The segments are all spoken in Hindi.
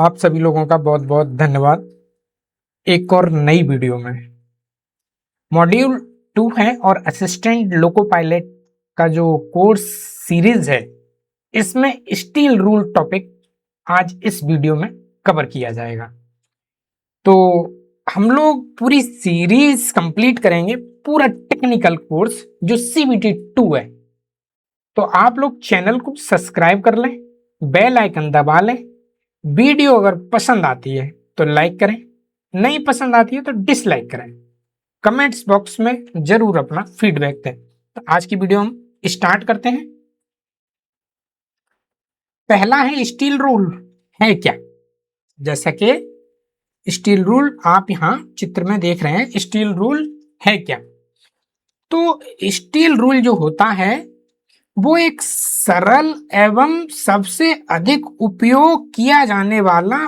आप सभी लोगों का बहुत बहुत धन्यवाद। एक और नई वीडियो में मॉड्यूल 2 है और असिस्टेंट लोको पायलट का जो कोर्स सीरीज है, इसमें स्टील रूल टॉपिक आज इस वीडियो में कवर किया जाएगा। तो हम लोग पूरी सीरीज कंप्लीट करेंगे, पूरा टेक्निकल कोर्स जो CBT 2 है। तो आप लोग चैनल को सब्सक्राइब कर लें, बेल आइकन दबा लें। वीडियो अगर पसंद आती है तो लाइक करें, नहीं पसंद आती है तो डिसलाइक करें। कमेंट्स बॉक्स में जरूर अपना फीडबैक दें। तो आज की वीडियो हम स्टार्ट करते हैं। पहला है स्टील रूल है क्या। जैसा कि स्टील रूल आप यहां चित्र में देख रहे हैं, स्टील रूल है क्या। तो स्टील रूल जो होता है वो एक सरल एवं सबसे अधिक उपयोग किया जाने वाला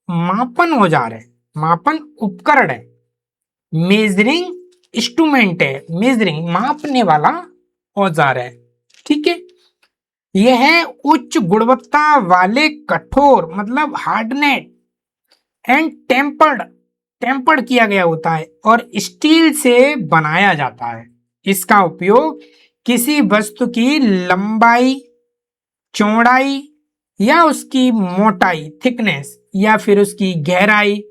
मापन औजार है, मापन उपकरण है, मेजरिंग इंस्ट्रूमेंट है, मेजरिंग मापने वाला औजार है। ठीक है, यह उच्च गुणवत्ता वाले कठोर मतलब हार्डनेट एंड टेम्पर्ड किया गया होता है और स्टील से बनाया जाता है। इसका उपयोग किसी वस्तु की लंबाई, चौड़ाई या उसकी मोटाई थिकनेस या फिर उसकी गहराई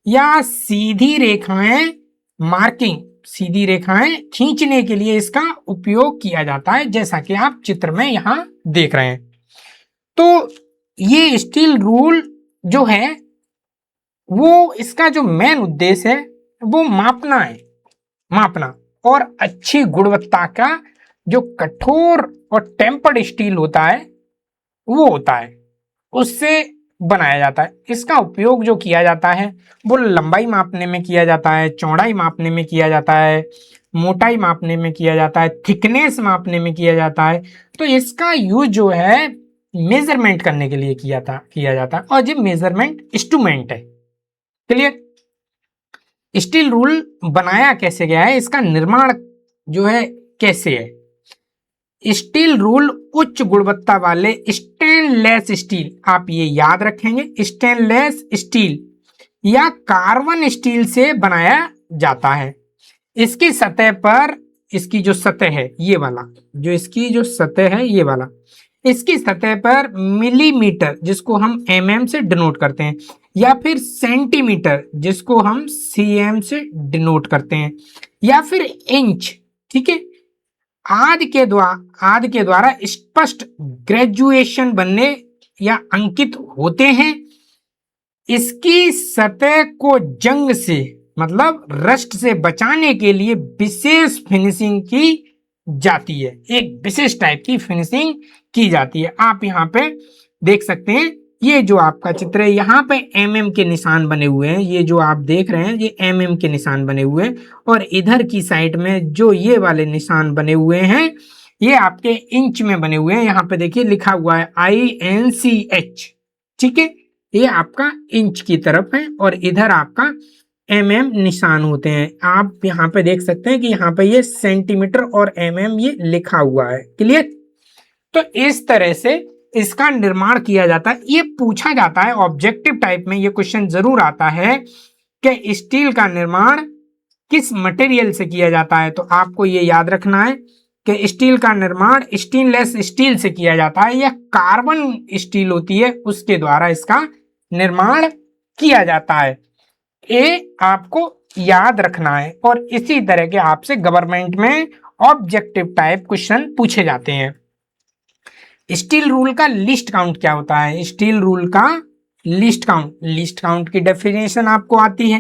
या सीधी रेखाएं मार्किंग, सीधी रेखाएं खींचने के लिए इसका उपयोग किया जाता है, जैसा कि आप चित्र में यहां देख रहे हैं। तो ये स्टील रूल जो है वो इसका जो मेन उद्देश्य है वो मापना है, मापना और अच्छी गुणवत्ता का जो कठोर और टेम्पर्ड स्टील होता है वो होता है, उससे बनाया जाता है। इसका उपयोग जो किया जाता है वो लंबाई मापने में किया जाता है, चौड़ाई मापने में किया जाता है, मोटाई मापने में किया जाता है, थिकनेस मापने में किया जाता है। तो इसका यूज जो है मेजरमेंट करने के लिए किया जाता है और ये मेजरमेंट इंस्ट्रूमेंट है। क्लियर। स्टील रूल बनाया कैसे गया है, इसका निर्माण जो है कैसे है। स्टील रूल उच्च गुणवत्ता वाले स्टेनलेस स्टील, आप ये याद रखेंगे, स्टेनलेस स्टील या कार्बन स्टील से बनाया जाता है। इसकी सतह पर, इसकी जो सतह है ये वाला, जो इसकी जो सतह है ये वाला, इसकी सतह पर मिलीमीटर जिसको हम mm से डिनोट करते हैं या फिर सेंटीमीटर जिसको हम cm से डिनोट करते हैं या फिर इंच, ठीक है, आदि के द्वारा स्पष्ट ग्रेजुएशन बनने या अंकित होते हैं। इसकी सतह को जंग से मतलब रस्ट से बचाने के लिए विशेष फिनिशिंग की जाती है, एक विशेष टाइप की फिनिशिंग की जाती है। आप यहाँ पे देख सकते हैं, ये जो आपका चित्र है यहाँ पे mm के निशान बने हुए हैं, ये जो आप देख रहे हैं ये mm के निशान बने हुए हैं और इधर की साइड में जो ये वाले निशान बने हुए हैं ये आपके इंच में बने हुए हैं। यहाँ पे देखिए लिखा हुआ है INCH, ठीक है, ये आपका इंच की तरफ है और इधर आपका mm निशान होते हैं। आप यहाँ पे देख सकते हैं कि यहाँ पे ये सेंटीमीटर और mm ये लिखा हुआ है। क्लियर। तो इस तरह से इसका निर्माण किया जाता है। ये पूछा जाता है ऑब्जेक्टिव टाइप में, ये क्वेश्चन जरूर आता है कि स्टील का निर्माण किस मटेरियल से किया जाता है। तो आपको ये याद रखना है कि स्टील का निर्माण स्टेनलेस स्टील से किया जाता है या कार्बन स्टील होती है उसके द्वारा इसका निर्माण किया जाता है। ये आपको याद रखना है और इसी तरह के आपसे गवर्नमेंट में ऑब्जेक्टिव टाइप क्वेश्चन पूछे जाते हैं। स्टील रूल का लिस्ट काउंट क्या होता है। स्टील रूल का लिस्ट काउंट की डेफिनेशन आपको आती है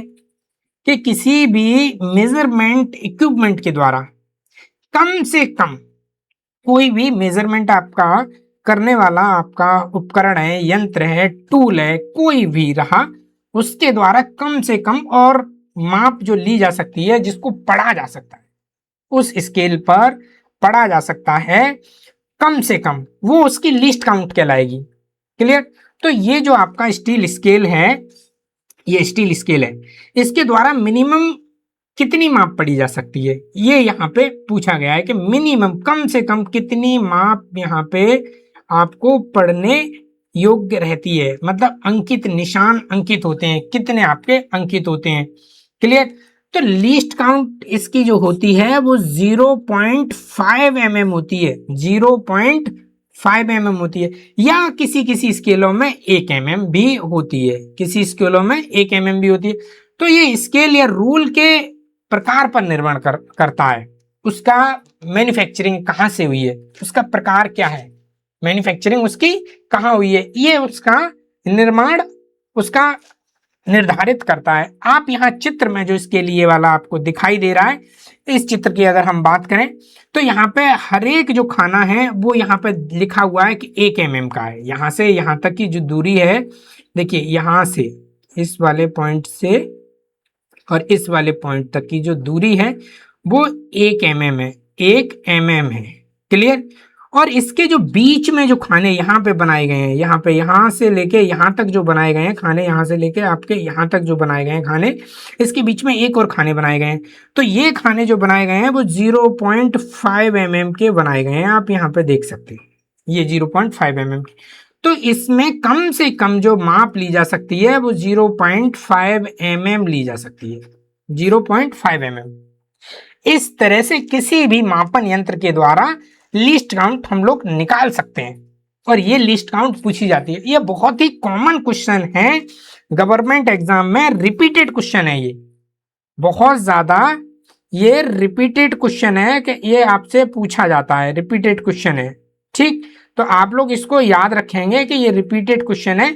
कि किसी भी मेजरमेंट इक्विपमेंट के द्वारा कम से कम, कोई भी मेजरमेंट आपका करने वाला आपका उपकरण है, यंत्र है, टूल है, कोई भी रहा, उसके द्वारा कम से कम और माप जो ली जा सकती है, जिसको पढ़ा जा सकता है, उस स्केल पर पढ़ा जा सकता है कम से कम, वो उसकी लिस्ट काउंट कहलाएगी। क्लियर। तो ये जो आपका स्टील स्केल है, ये स्टील स्केल है, इसके द्वारा मिनिमम कितनी माप पढ़ी जा सकती है, ये यहाँ पे पूछा गया है कि मिनिमम कम से कम कितनी माप यहाँ पे आपको पढ़ने योग्य रहती है, मतलब अंकित निशान अंकित होते हैं, कितने आपके अंकित होते हैं। क्लियर। तो लीस्ट काउंट इसकी जो होती है वो 0.5 mm होती है, 0.5 mm होती है, या किसी किसी स्केलों में 1 mm भी होती है, किसी स्केलों में 1 mm भी होती है। तो ये स्केल या रूल के प्रकार पर निर्भर करता है, उसका मैन्युफैक्चरिंग कहाँ से हुई है, उसका प्रकार क्या है, मैन्युफैक्चरिंग उसकी कहाँ हुई है, ये उसका निर्माण उसका निर्धारित करता है। आप यहाँ चित्र में जो इसके लिए वाला आपको दिखाई दे रहा है, इस चित्र की अगर हम बात करें तो यहाँ पे हर एक जो खाना है वो यहाँ पे लिखा हुआ है कि 1 mm का है। यहाँ से यहाँ तक की जो दूरी है, देखिए यहाँ से इस वाले पॉइंट से और इस वाले पॉइंट तक की जो दूरी है वो 1 mm है, 1 mm है। क्लियर। और इसके जो बीच में जो खाने यहाँ पे बनाए गए हैं, यहाँ पे यहाँ से लेके यहाँ तक जो बनाए गए हैं खाने, यहाँ से लेके आपके यहाँ तक जो बनाए गए हैं खाने, इसके बीच में एक और खाने बनाए गए हैं। तो ये खाने जो बनाए गए हैं वो 0.5 mm के बनाए गए हैं, आप यहाँ पे देख सकते हैं ये 0.5 mm। तो इसमें कम से कम जो माप ली जा सकती है वो 0.5 mm ली जा सकती है, 0.5 mm। इस तरह से किसी भी मापन यंत्र के द्वारा लिस्ट काउंट हम लोग निकाल सकते हैं, और ये लिस्ट काउंट पूछी जाती है। ये बहुत ही कॉमन क्वेश्चन है गवर्नमेंट एग्जाम में, रिपीटेड क्वेश्चन है, ये बहुत ज्यादा ये रिपीटेड क्वेश्चन है कि ये आपसे पूछा जाता है, रिपीटेड क्वेश्चन है। ठीक, तो आप लोग इसको याद रखेंगे कि ये रिपीटेड क्वेश्चन है,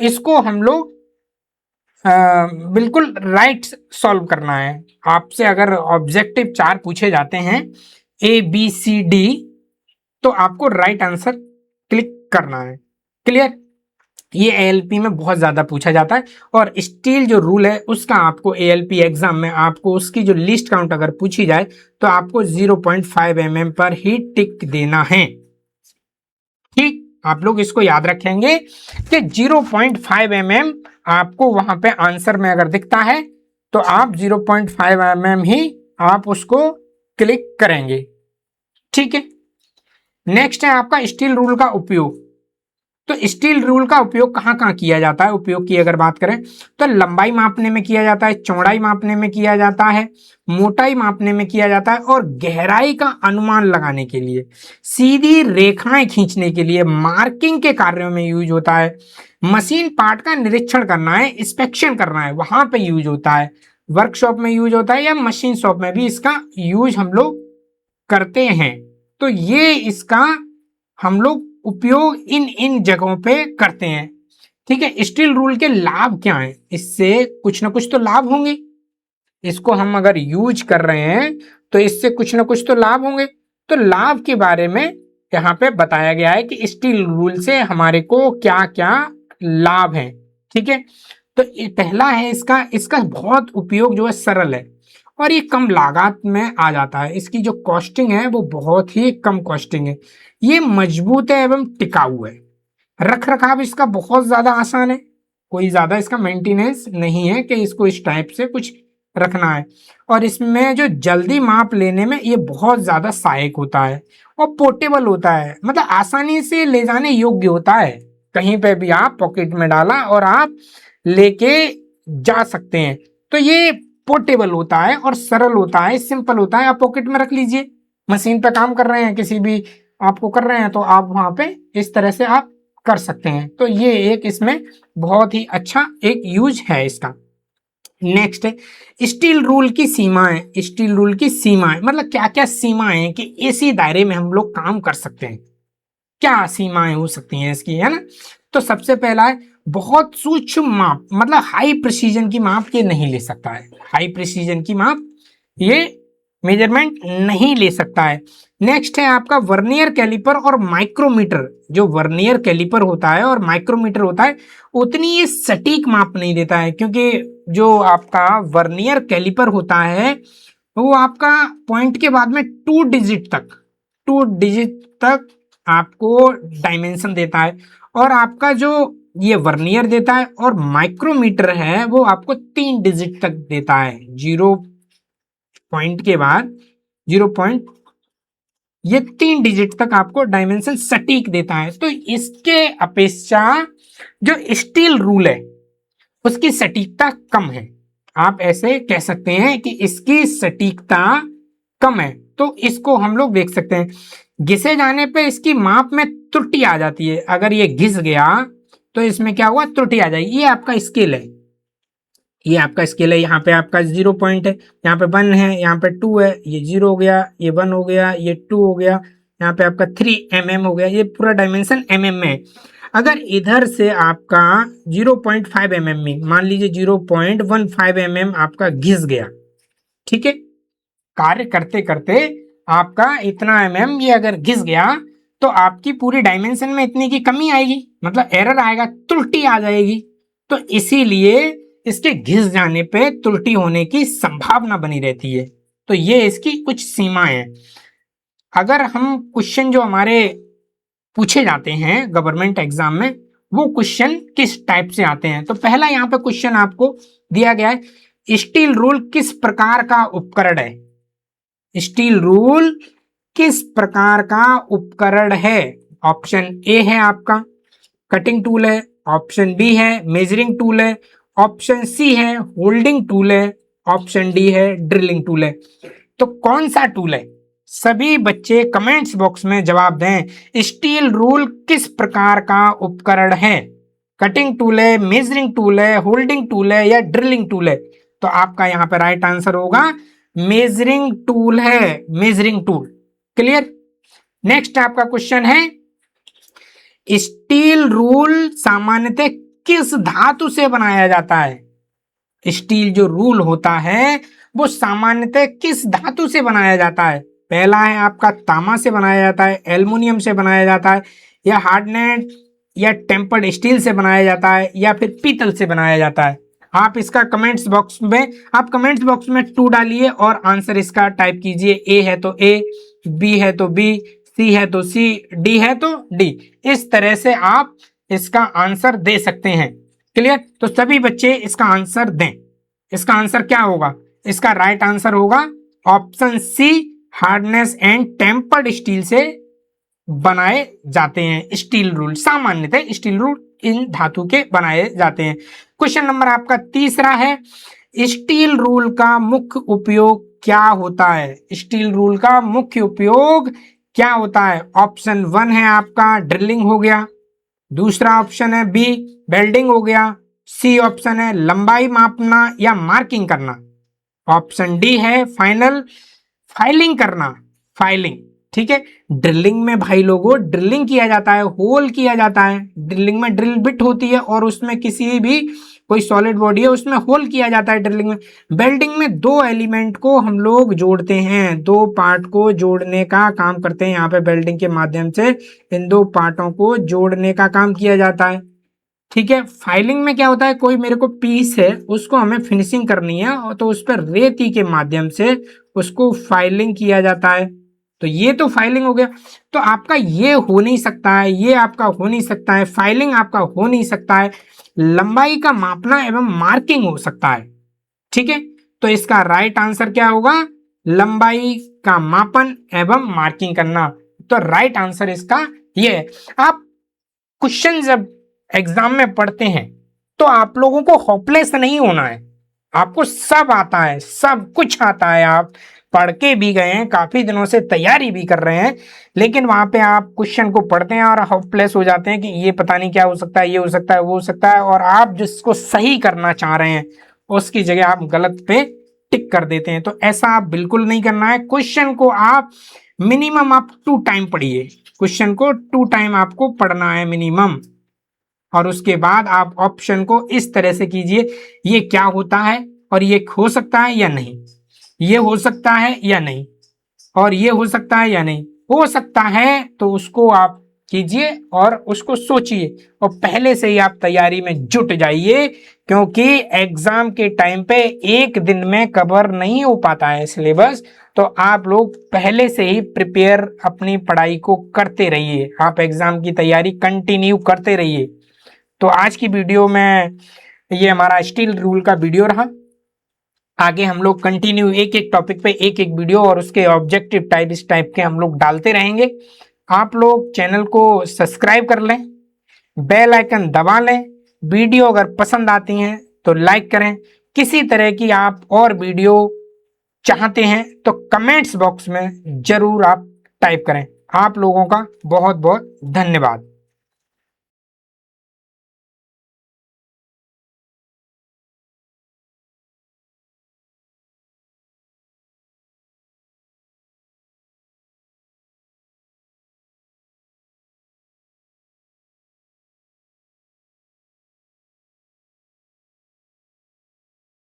इसको हम लोग बिल्कुल राइट सॉल्व करना है। आपसे अगर ऑब्जेक्टिव 4 पूछे जाते हैं ABCD, तो आपको राइट आंसर क्लिक करना है। क्लियर। ये ALP में बहुत ज्यादा पूछा जाता है, और स्टील जो रूल है उसका आपको ALP एग्जाम में आपको उसकी जो लिस्ट काउंट अगर पूछी जाए तो आपको 0.5 mm पर ही टिक देना है। ठीक, आप लोग इसको याद रखेंगे कि 0.5 mm आपको वहां पे आंसर में अगर दिखता है तो आप 0.5 mm ही आप उसको क्लिक करेंगे। ठीक है। नेक्स्ट है आपका स्टील रूल का उपयोग। तो स्टील रूल का उपयोग कहाँ कहाँ किया जाता है, उपयोग की अगर बात करें तो लंबाई मापने में किया जाता है, चौड़ाई मापने में किया जाता है, मोटाई मापने में किया जाता है, और गहराई का अनुमान लगाने के लिए, सीधी रेखाएं खींचने के लिए, मार्किंग के कार्यों में यूज होता है, मशीन पार्ट का निरीक्षण करना है, इंस्पेक्शन करना है, वहां पे यूज होता है, वर्कशॉप में यूज होता है, या मशीन शॉप में भी इसका यूज हम लोग करते हैं। तो ये इसका हम लोग उपयोग इन इन जगहों पे करते हैं। ठीक है। स्टील रूल के लाभ क्या हैं, इससे कुछ ना कुछ तो लाभ होंगे, इसको हम अगर यूज कर रहे हैं तो इससे कुछ ना कुछ तो लाभ होंगे। तो लाभ के बारे में यहाँ पे बताया गया है कि स्टील रूल से हमारे को क्या क्या लाभ है। ठीक है। तो पहला है इसका इसका बहुत उपयोग जो है सरल है, और ये कम लागत में आ जाता है, इसकी जो कॉस्टिंग है वो बहुत ही कम कॉस्टिंग है, ये मजबूत है एवं टिकाऊ है, रख रखाव इसका बहुत ज्यादा आसान है, कोई ज्यादा इसका मेंटेनेंस नहीं है कि इसको इस टाइप से कुछ रखना है, और इसमें जो जल्दी माप लेने में ये बहुत ज्यादा सहायक होता है, और पोर्टेबल होता है, मतलब आसानी से ले जाने योग्य होता है, कहीं पे भी आप पॉकेट में डाला और आप लेके जा सकते हैं। तो ये पोर्टेबल होता है और सरल होता है, सिंपल होता है, आप पॉकेट में रख लीजिए, मशीन पे काम कर रहे हैं, किसी भी आपको कर रहे हैं तो आप वहां पे इस तरह से आप कर सकते हैं। तो ये एक इसमें बहुत ही अच्छा एक यूज है इसका। नेक्स्ट है स्टील रूल की सीमाएं। स्टील रूल की सीमाएं मतलब क्या क्या सीमाएं हैं कि इसी दायरे में हम लोग काम कर सकते हैं, क्या सीमाएं हो सकती हैं इसकी, है ना। तो सबसे पहला है बहुत सूक्ष्म माप, मतलब हाई प्रिसीजन की माप ये नहीं ले सकता है, हाई प्रिसीजन की माप ये मेजरमेंट नहीं ले सकता है। नेक्स्ट है आपका वर्नियर कैलिपर और माइक्रोमीटर। जो वर्नियर कैलिपर होता है और माइक्रोमीटर होता है उतनी ये सटीक माप नहीं देता है, क्योंकि जो आपका वर्नियर कैलिपर होता है वो आपका पॉइंट के बाद में 2 डिजिट तक आपको डायमेंशन देता है, और आपका जो ये वर्नियर देता है और माइक्रोमीटर है वो आपको 3 डिजिट तक देता है, 0 पॉइंट के बाद 0 पॉइंट ये 3 डिजिट तक आपको डायमेंशन सटीक देता है। तो इसके अपेक्षा जो स्टील रूल है उसकी सटीकता कम है। आप ऐसे कह सकते हैं कि इसकी सटीकता कम है। तो इसको हम लोग देख सकते हैं, घिसे जाने पे इसकी माप में त्रुटि आ जाती है। अगर ये घिस गया तो इसमें क्या हुआ, त्रुटि आ जाएगी। ये आपका स्केल है, ये आपका स्केल है। यहाँ पे आपका 0 पॉइंट है, यहाँ पे 1 है, यहाँ पे 2 है, ये 0 हो गया, ये 1 हो गया, ये 2 हो गया, यहाँ पे आपका 3 mm हो गया। ये पूरा डायमेंशन mm में है। अगर इधर से आपका 0.5 mm में, मान लीजिए 0.15 mm आपका घिस गया, ठीक है, कार्य करते करते आपका इतना mm ये अगर घिस गया तो आपकी पूरी डायमेंशन में इतनी की कमी आएगी, मतलब एरर आएगा, त्रुटि आ जाएगी। तो इसीलिए इसके घिस जाने पे त्रुटि होने की संभावना बनी रहती है। तो ये इसकी कुछ सीमाएं हैं। अगर हम क्वेश्चन जो हमारे पूछे जाते हैं गवर्नमेंट एग्जाम में, वो क्वेश्चन किस टाइप से आते हैं, तो पहला यहाँ पे क्वेश्चन आपको दिया गया है, स्टील रूल किस प्रकार का उपकरण है। स्टील रूल किस प्रकार का उपकरण है। ऑप्शन ए है आपका कटिंग टूल है, ऑप्शन बी है मेजरिंग टूल है, ऑप्शन सी है होल्डिंग टूल है, ऑप्शन डी है ड्रिलिंग टूल है। तो कौन सा टूल है, सभी बच्चे कमेंट्स बॉक्स में जवाब दें। स्टील रूल किस प्रकार का उपकरण है, कटिंग टूल है, मेजरिंग टूल है, होल्डिंग टूल है या ड्रिलिंग टूल है। तो आपका यहाँ पे राइट आंसर होगा मेजरिंग टूल है, मेजरिंग टूल। क्लियर। नेक्स्ट आपका क्वेश्चन है, स्टील रूल सामान्यतः किस धातु से बनाया जाता है। स्टील जो रूल होता है वो सामान्यतः किस धातु से बनाया जाता है। पहला है आपका तांबा से बनाया जाता है, एल्युमिनियम से बनाया जाता है, या हार्डनेट या टेम्पर्ड स्टील से बनाया जाता है, या फिर पीतल से बनाया जाता है। आप इसका कमेंट्स बॉक्स में 2 डालिए और आंसर इसका टाइप कीजिए। ए है तो ए, बी है तो बी, सी है तो सी, डी है तो डी। इस तरह से आप इसका आंसर दे सकते हैं। क्लियर। तो सभी बच्चे इसका आंसर दें। इसका आंसर क्या होगा, इसका राइट आंसर होगा option C, hardness and tempered steel से बनाए जाते हैं स्टील रूल। सामान्यतः स्टील रूल इन धातु के बनाए जाते हैं। क्वेश्चन नंबर आपका तीसरा है, स्टील रूल का मुख्य उपयोग क्या होता है। स्टील रूल का मुख्य उपयोग क्या होता है। ऑप्शन 1 है आपका ड्रिलिंग हो गया, दूसरा ऑप्शन है बी वेल्डिंग हो गया, सी ऑप्शन है लंबाई मापना या मार्किंग करना, ऑप्शन डी है फाइलिंग करना, फाइलिंग। ठीक है। ड्रिलिंग में भाई लोगों ड्रिलिंग किया जाता है, होल किया जाता है। ड्रिलिंग में ड्रिल बिट होती है और उसमें किसी भी कोई सॉलिड बॉडी है उसमें होल किया जाता है ड्रिलिंग में। वेल्डिंग में 2 एलिमेंट को हम लोग जोड़ते हैं, 2 पार्ट को जोड़ने का काम करते हैं। यहाँ पे वेल्डिंग के माध्यम से इन 2 पार्टों को जोड़ने का काम किया जाता है। ठीक है। फाइलिंग में क्या होता है, कोई मेरे को पीस है उसको हमें फिनिशिंग करनी है और तो उस पर रेती के माध्यम से उसको फाइलिंग किया जाता है। तो ये तो फाइलिंग हो गया। तो आपका ये हो नहीं सकता है, ये आपका हो नहीं सकता है, फाइलिंग आपका हो नहीं सकता है, लंबाई का मापना एवं मार्किंग हो सकता है। ठीक है। तो इसका राइट आंसर क्या होगा, लंबाई का मापन एवं मार्किंग करना। तो राइट आंसर इसका ये है। आप क्वेश्चन जब एग्जाम में पढ़ते हैं तो आप लोगों को होपलेस नहीं होना है। आपको सब आता है, सब कुछ आता है, आप पढ़ के भी गए हैं, काफी दिनों से तैयारी भी कर रहे हैं, लेकिन वहां पे आप क्वेश्चन को पढ़ते हैं और होपलेस हो जाते हैं कि ये पता नहीं क्या हो सकता है, ये हो सकता है, वो हो सकता है, और आप जिसको सही करना चाह रहे हैं उसकी जगह आप गलत पे टिक कर देते हैं। तो ऐसा आप बिल्कुल नहीं करना है। क्वेश्चन को आप मिनिमम आप 2 टाइम पढ़िए, क्वेश्चन को 2 टाइम आपको पढ़ना है मिनिमम, और उसके बाद आप ऑप्शन को इस तरह से कीजिए, ये क्या होता है और ये हो सकता है या नहीं, ये हो सकता है या नहीं, और ये हो सकता है या नहीं। हो सकता है तो उसको आप कीजिए और उसको सोचिए, और पहले से ही आप तैयारी में जुट जाइए, क्योंकि एग्जाम के टाइम पे एक दिन में कवर नहीं हो पाता है सिलेबस। तो आप लोग पहले से ही प्रिपेयर अपनी पढ़ाई को करते रहिए, आप एग्जाम की तैयारी कंटिन्यू करते रहिए। तो आज की वीडियो में ये हमारा स्टील रूल का वीडियो रहा। आगे हम लोग कंटिन्यू एक एक टॉपिक पे एक एक वीडियो और उसके ऑब्जेक्टिव टाइप इस टाइप के हम लोग डालते रहेंगे। आप लोग चैनल को सब्सक्राइब कर लें, बेल आइकन दबा लें, वीडियो अगर पसंद आती हैं तो लाइक करें। किसी तरह की आप और वीडियो चाहते हैं तो कमेंट्स बॉक्स में जरूर आप टाइप करें। आप लोगों का बहुत बहुत धन्यवाद।